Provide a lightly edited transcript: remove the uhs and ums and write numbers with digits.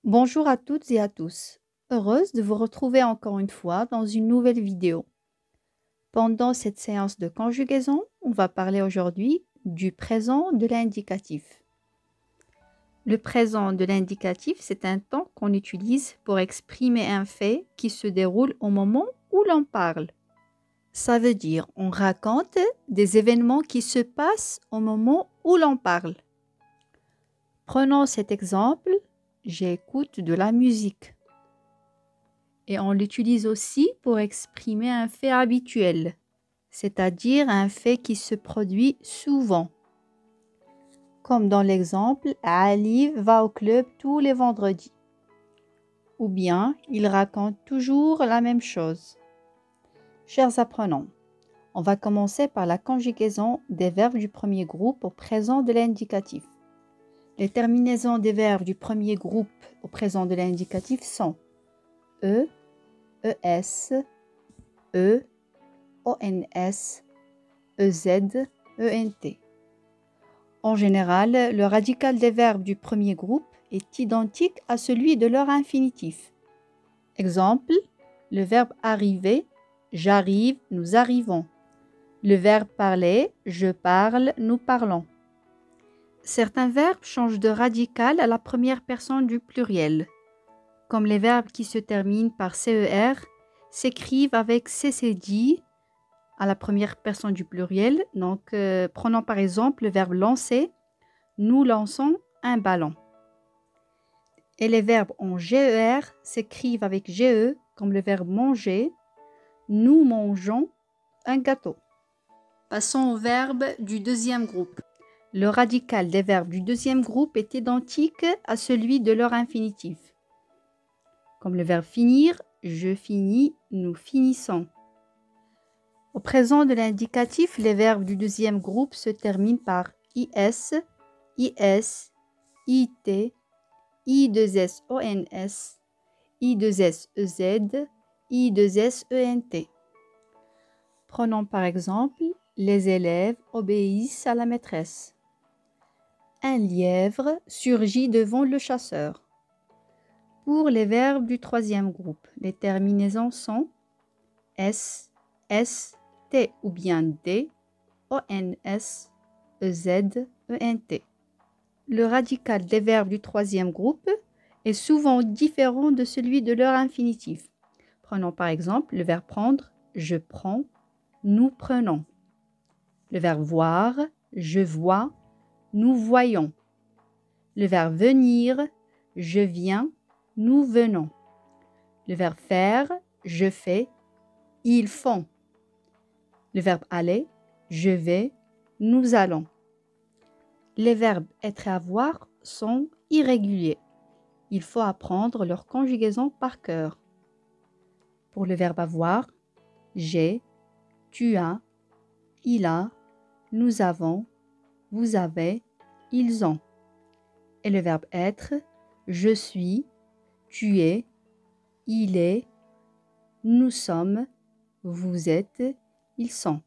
Bonjour à toutes et à tous. Heureuse de vous retrouver encore une fois dans une nouvelle vidéo. Pendant cette séance de conjugaison, on va parler aujourd'hui du présent de l'indicatif. Le présent de l'indicatif, c'est un temps qu'on utilise pour exprimer un fait qui se déroule au moment où l'on parle. Ça veut dire on raconte des événements qui se passent au moment où l'on parle. Prenons cet exemple, j'écoute de la musique. Et on l'utilise aussi pour exprimer un fait habituel, c'est-à-dire un fait qui se produit souvent. Comme dans l'exemple, Ali va au club tous les vendredis. Ou bien, il raconte toujours la même chose. Chers apprenants, on va commencer par la conjugaison des verbes du premier groupe au présent de l'indicatif. Les terminaisons des verbes du premier groupe au présent de l'indicatif sont E, ES, E, ONS, EZ, ENT. En général, le radical des verbes du premier groupe est identique à celui de leur infinitif. Exemple, le verbe arriver, j'arrive, nous arrivons. Le verbe parler, je parle, nous parlons. Certains verbes changent de radical à la première personne du pluriel, comme les verbes qui se terminent par CER s'écrivent avec CCD à la première personne du pluriel. Donc, prenons par exemple le verbe lancer, nous lançons un ballon. Et les verbes en GER s'écrivent avec GE, comme le verbe manger, nous mangeons un gâteau. Passons au verbe du deuxième groupe. Le radical des verbes du deuxième groupe est identique à celui de leur infinitif. Comme le verbe finir, je finis, nous finissons. Au présent de l'indicatif, les verbes du deuxième groupe se terminent par IS, IS, IT, I2SONS, I2SEZ, I2SENT. Prenons par exemple, les élèves obéissent à la maîtresse. Un lièvre surgit devant le chasseur. Pour les verbes du troisième groupe, les terminaisons sont S, S, T ou bien D, ONS, EZ, ENT. Le radical des verbes du troisième groupe est souvent différent de celui de leur infinitif. Prenons par exemple le verbe prendre, je prends, nous prenons. Le verbe voir, je vois, nous voyons. Le verbe venir, je viens, nous venons. Le verbe faire, je fais, ils font. Le verbe aller, je vais, nous allons. Les verbes être et avoir sont irréguliers. Il faut apprendre leur conjugaison par cœur. Pour le verbe avoir, j'ai, tu as, il a, nous avons, vous avez, ils ont. Et le verbe être, je suis, tu es, il est, nous sommes, vous êtes, ils sont.